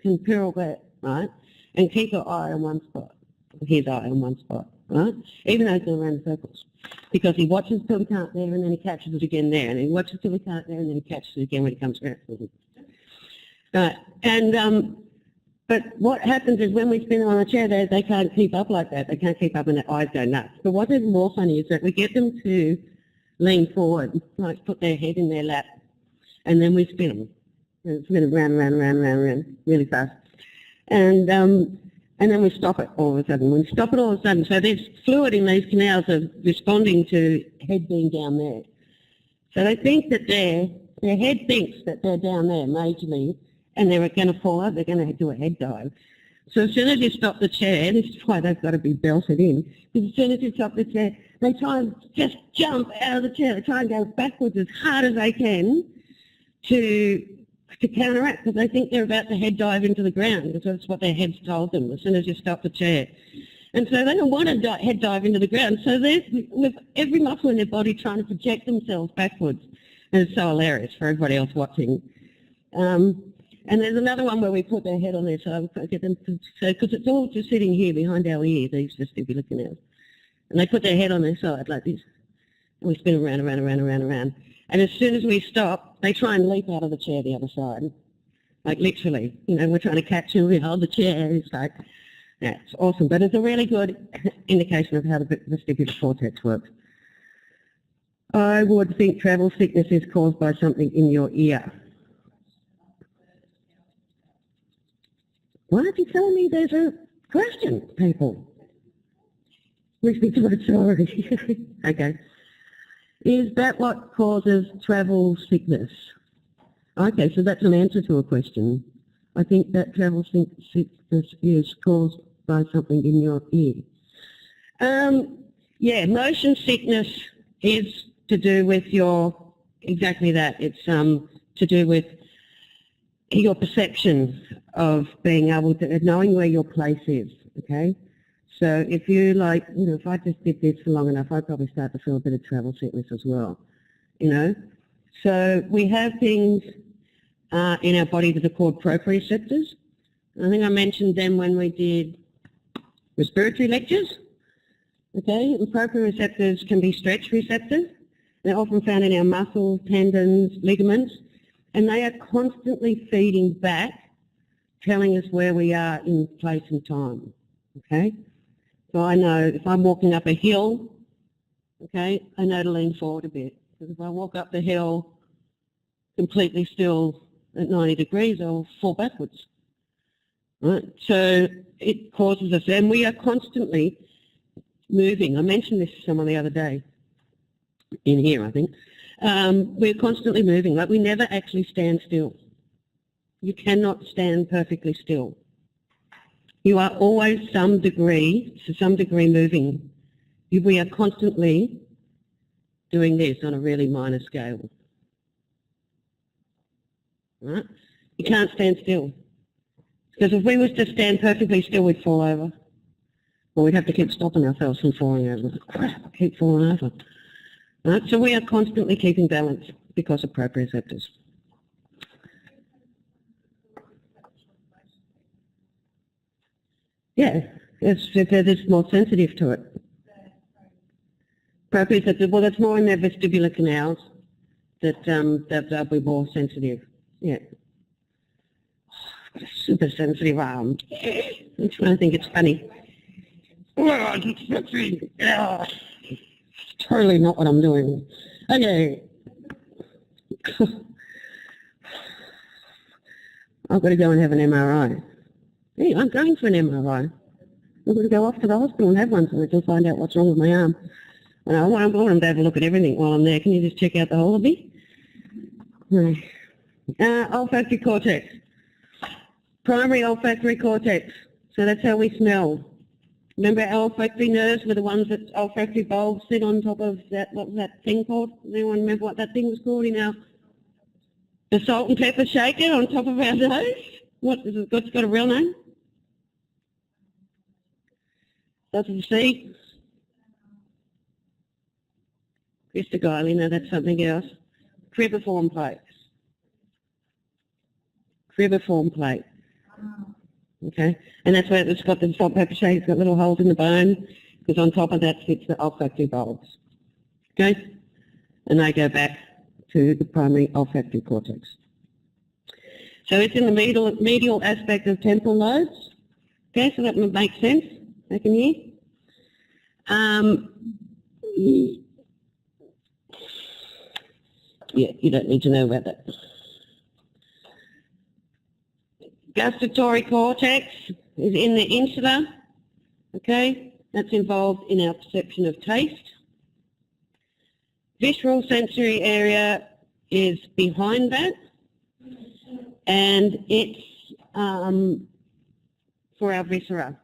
can pirouette, right, and keep her eye on one spot, his eye on one spot, right, even though he's going around in circles. Because he watches till he can't there and then he catches it again there, and he watches till he can't there and then he catches it again when he comes around. Right, and but what happens is when we spin them on a chair, they can't keep up like that. They can't keep up and their eyes go nuts. But what's even more funny is that we get them to lean forward, like put their head in their lap, and then we spin them. And spin them round, really fast. And then we stop it all of a sudden. We stop it all of a sudden. So there's fluid in these canals of responding to head being down there. So they think that their head thinks that they're down there majorly, and they're going to fall over, they're going to do a head dive. So as soon as you stop the chair, this is why they've got to be belted in, because as soon as you stop the chair, they try and just jump out of the chair. They try and go backwards as hard as they can to counteract, because they think they're about to head dive into the ground, because that's what their head's told them as soon as you stop the chair. And so they don't want to head dive into the ground. So they're with every muscle in their body trying to project themselves backwards. And it's so hilarious for everybody else watching. And there's another one where we put their head on their side, get them to, so because it's all just sitting here behind our ear, these vestibular canals. And they put their head on their side like this. And we spin around, around, around, around, around. And as soon as we stop, they try and leap out of the chair the other side. Like literally, you know, we're trying to catch them, we hold the chair, it's like, yeah, it's awesome. But it's a really good indication of how the vestibular cortex works. I would think travel sickness is caused by something in your ear. Why aren't you telling me there's a question, people? Sorry. Okay. Is that what causes travel sickness? Okay, so that's an answer to a question. I think that travel sickness is caused by something in your ear. Yeah, motion sickness is to do with your, exactly that. It's to do with your perception of being able to, knowing where your place is, okay? So if you like, you know, if I just did this for long enough, I'd probably start to feel a bit of travel sickness as well, you know? So we have things in our body that are called proprioceptors. I think I mentioned them when we did respiratory lectures, okay? And proprioceptors can be stretch receptors. They're often found in our muscles, tendons, ligaments, and they are constantly feeding back, telling us where we are in place and time, okay? So I know if I'm walking up a hill, okay, I know to lean forward a bit. Because if I walk up the hill completely still at 90 degrees, I'll fall backwards, right? So it causes us, and we are constantly moving. I mentioned this to someone the other day, in here I think. We're constantly moving, like we never actually stand still. You cannot stand perfectly still. You are always to some degree moving. We are constantly doing this on a really minor scale. Right? You can't stand still. Because if we was to stand perfectly still, we'd fall over. Or we'd have to keep stopping ourselves from falling over. Crap, I keep falling over. Right? So we are constantly keeping balance because of proprioceptors. Yeah, it's more sensitive to it. Proprioceptors, well, that's more in their vestibular canals that they'll be more sensitive. Yeah. Super sensitive arm. I'm trying to think it's funny. It's totally not what I'm doing. Okay. I've got to go and have an MRI. Hey, I'm going for an MRI. I'm going to go off to the hospital and have one so we can find out what's wrong with my arm. And I want them to have a look at everything while I'm there. Can you just check out the whole of me? Olfactory cortex. Primary olfactory cortex. So that's how we smell. Remember our olfactory nerves were the ones that olfactory bulbs sit on top of that, what was that thing called? Does anyone remember what that thing was called in our, the salt and pepper shaker on top of our nose? What is it? It's got a real name? Doesn't see. Christogyli, no, that's something else. Cribriform plate. Cribriform plate. Okay, and that's where it's got the salt pepper shake, it's got little holes in the bone, because on top of that sits the olfactory bulbs. Okay, and they go back to the primary olfactory cortex. So it's in the medial aspect of temporal lobes. Okay, so that makes sense. Back in here. Yeah, you don't need to know about that. Gustatory cortex is in the insula, okay? That's involved in our perception of taste. Visceral sensory area is behind that, and it's for our viscera,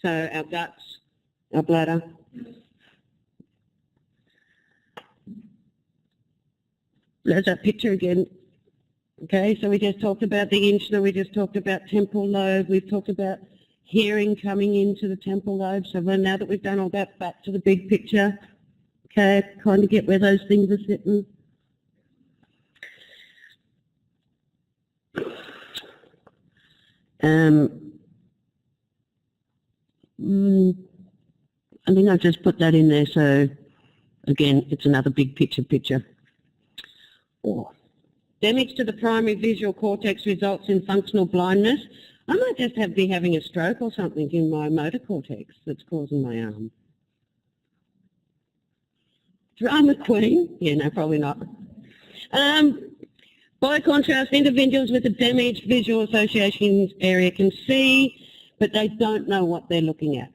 so our guts, our bladder. There's that picture again. Okay, so we just talked about the insula, we just talked about temporal lobe, we've talked about hearing coming into the temporal lobe. So now that we've done all that, back to the big picture, okay, kind of get where those things are sitting. I think I've just put that in there, so again, it's another big picture. Oh. Damage to the primary visual cortex results in functional blindness. I might just be having a stroke or something in my motor cortex that's causing my arm. Drama queen? Yeah, no, probably not. By contrast, individuals with a damaged visual associations area can see, but they don't know what they're looking at.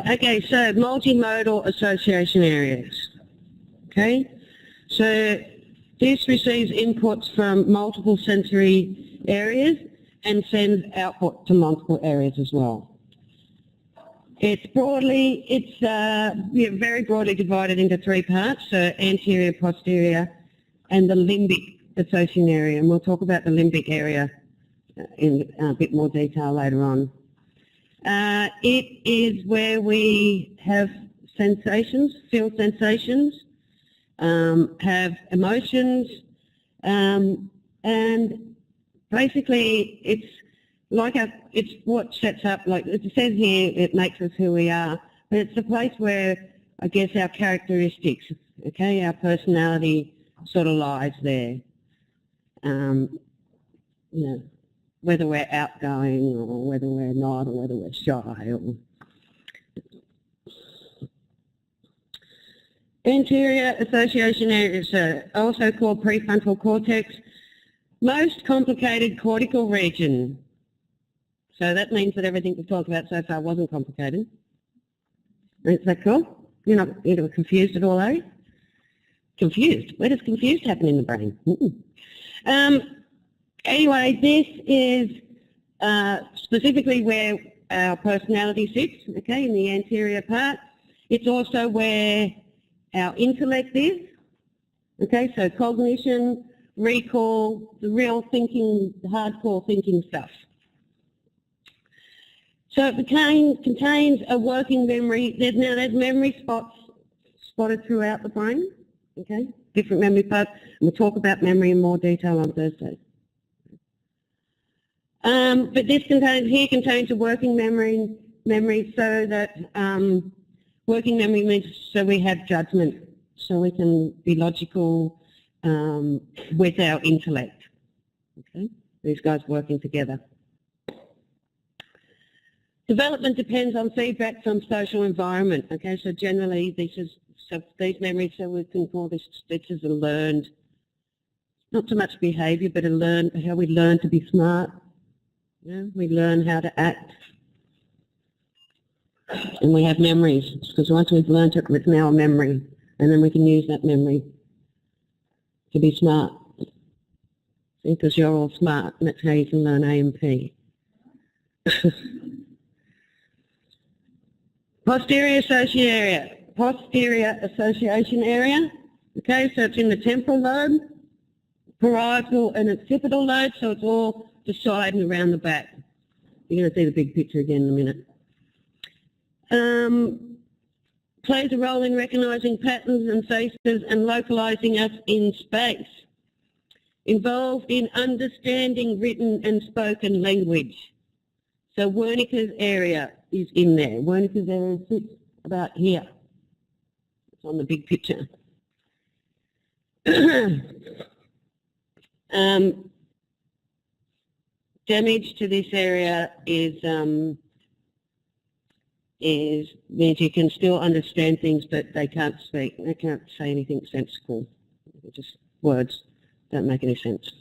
Okay, so multimodal association areas. Okay, so this receives inputs from multiple sensory areas and sends output to multiple areas as well. It's very broadly divided into three parts, so anterior, posterior, and the limbic association area. And we'll talk about the limbic area in a bit more detail later on. It is where we have sensations, feel sensations, have emotions, and basically it's what sets up, like it says here, it makes us who we are, but it's the place where I guess our characteristics, okay, our personality sort of lies there. You know, whether we're outgoing or whether we're not, or whether we're shy. Anterior association areas are also called prefrontal cortex. Most complicated cortical region. So that means that everything we've talked about so far wasn't complicated. Is that cool? You're not confused at all, are you? Confused? Where does confused happen in the brain? Anyway, this is specifically where our personality sits, okay, in the anterior part. It's also where our intellect is, okay, so cognition, recall, the real thinking, the hardcore thinking stuff. So it contains a working memory. There's memory spots spotted throughout the brain, okay, different memory parts. And we'll talk about memory in more detail on Thursday. But this contains a working memory so that working memory means so we have judgment, so we can be logical with our intellect. Okay, these guys working together. Development depends on feedback from social environment. Okay, so generally these memories, so we can call this as a learned, not so much behaviour, but how we learn to be smart. Yeah, we learn how to act. And we have memories, because once we've learned it, it's now a memory, and then we can use that memory to be smart. Because you're all smart, and that's how you can learn AMP. Posterior association area. Okay, so it's in the temporal lobe, parietal and occipital lobe, so it's all the side and around the back. You're going to see the big picture again in a minute. Plays a role in recognising patterns and faces and localising us in space. Involved in understanding written and spoken language. So Wernicke's area is in there. Wernicke's area sits about here. It's on the big picture. Damage to this area means you can still understand things, but they can't speak. They can't say anything sensible. They're just words. Don't make any sense.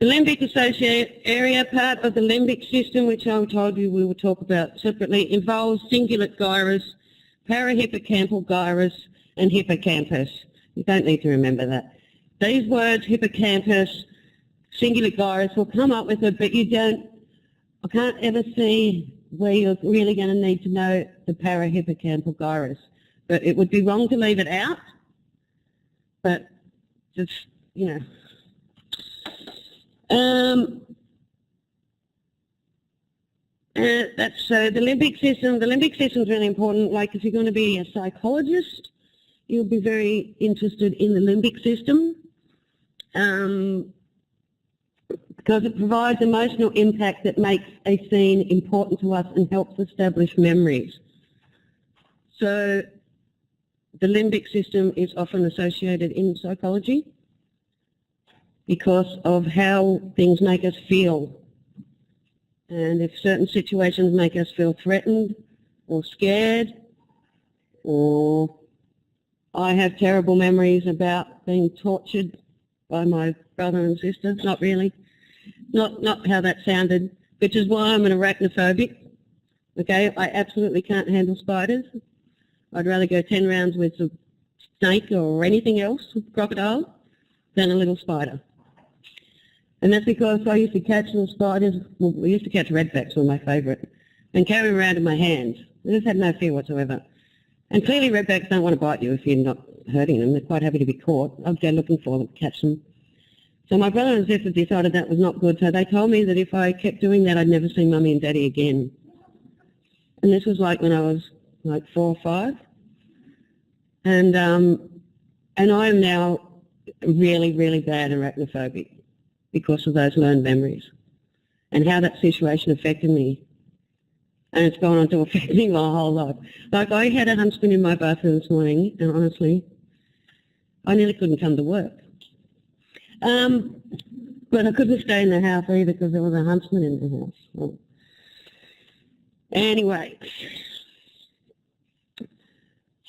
The limbic associated area, part of the limbic system, which I told you we will talk about separately, involves cingulate gyrus, parahippocampal gyrus, and hippocampus. You don't need to remember that. These words, hippocampus, cingulate gyrus, will come up with it, but I can't ever see where you're really going to need to know the parahippocampal gyrus. But it would be wrong to leave it out, but just you know. That's so the limbic system. The limbic system is really important. Like if you're going to be a psychologist, you'll be very interested in the limbic system because it provides emotional impact that makes a scene important to us and helps establish memories. So the limbic system is often associated in psychology because of how things make us feel. And if certain situations make us feel threatened or scared, or I have terrible memories about being tortured by my brother and sister, not really, not how that sounded, which is why I'm an arachnophobic. Okay, I absolutely can't handle spiders. I'd rather go 10 rounds with a snake or anything else, crocodile, than a little spider. And that's because I used to catch little spiders. Well, we used to catch redbacks, were my favourite, and carry them around in my hands. I just had no fear whatsoever. And clearly redbacks don't want to bite you if you're not hurting them. They're quite happy to be caught. I'd go looking for them, catch them. So my brother and sister decided that was not good, so they told me that if I kept doing that, I'd never see Mummy and Daddy again. And this was like when I was like 4 or 5. And I am now really, really bad arachnophobic because of those learned memories and how that situation affected me. And it's gone on to affect me my whole life. Like I had a huntsman in my bathroom this morning, and honestly, I nearly couldn't come to work. But I couldn't stay in the house either because there was a huntsman in the house. So, anyway,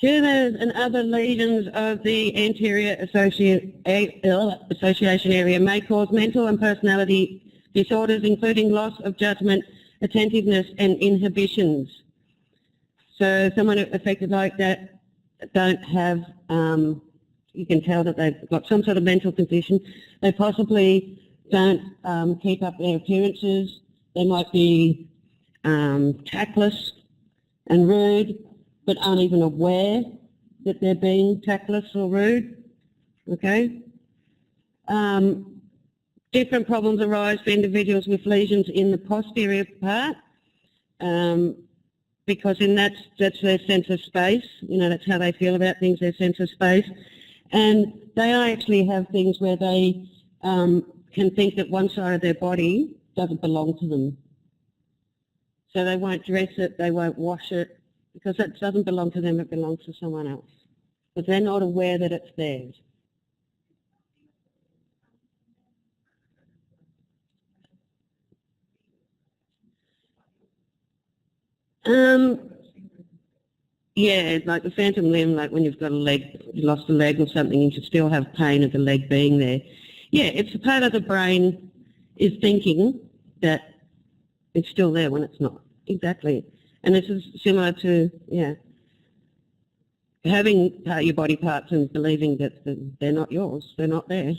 tumours and other lesions of the anterior association area may cause mental and personality disorders, including loss of judgment, attentiveness and inhibitions. So someone affected like that don't have, you can tell that they've got some sort of mental condition. They possibly don't keep up their appearances. They might be tactless and rude, but aren't even aware that they're being tactless or rude, okay? Different problems arise for individuals with lesions in the posterior part because that's their sense of space, you know, that's how they feel about things, their sense of space. And they actually have things where they can think that one side of their body doesn't belong to them. So they won't dress it, they won't wash it, because it doesn't belong to them, it belongs to someone else. But they're not aware that it's theirs. Yeah, like the phantom limb, like when you've got a leg, you lost a leg or something, you should still have pain of the leg being there. Yeah, it's a part of the brain is thinking that it's still there when it's not. Exactly. And this is similar to, yeah, having your body parts and believing that they're not yours, they're not there.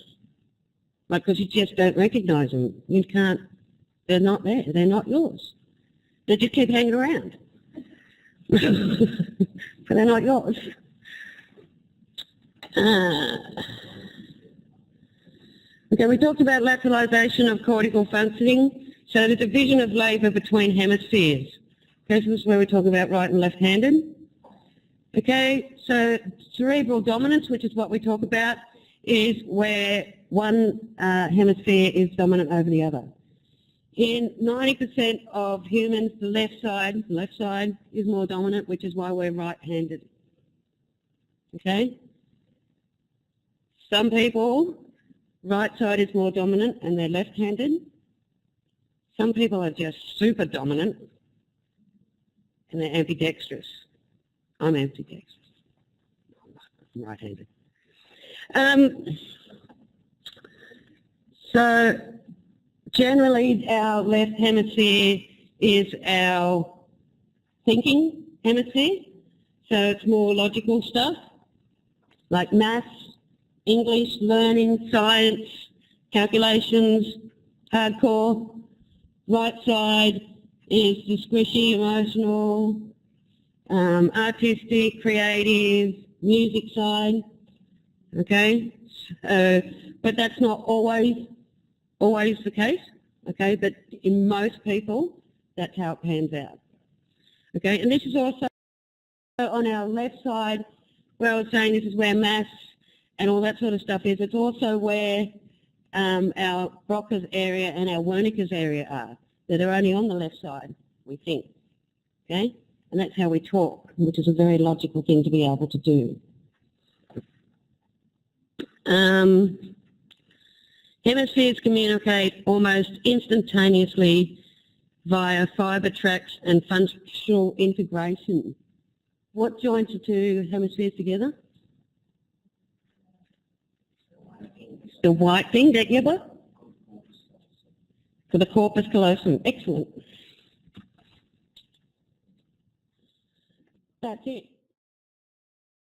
Like, because you just don't recognise them. You can't, they're not there, they're not yours. They just keep hanging around. But they're not yours. Okay, we talked about lateralization of cortical functioning. So the division of labour between hemispheres. Okay, so this is where we talk about right and left-handed. Okay, so cerebral dominance, which is what we talk about, is where one hemisphere is dominant over the other. In 90% of humans, the left side is more dominant, which is why we're right-handed. Okay? Some people, right side is more dominant and they're left-handed. Some people are just super dominant and they're ambidextrous. I'm ambidextrous. I'm right-handed. So generally our left hemisphere is our thinking hemisphere, so it's more logical stuff like maths, English, learning, science, calculations, hardcore. Right side is the squishy, emotional, artistic, creative, music side. okay? But that's not always the case, okay? But in most people, that's how it pans out, okay? And this is also on our left side, where I was saying this is where mass and all that sort of stuff is. It's also where our Broca's area and our Wernicke's area are, that are only on the left side, we think, okay? And that's how we talk, which is a very logical thing to be able to do. Hemispheres communicate almost instantaneously via fibre tracks and functional integration. What joins the two hemispheres together? The white thing, that yabba? For the corpus callosum. Excellent. That's it.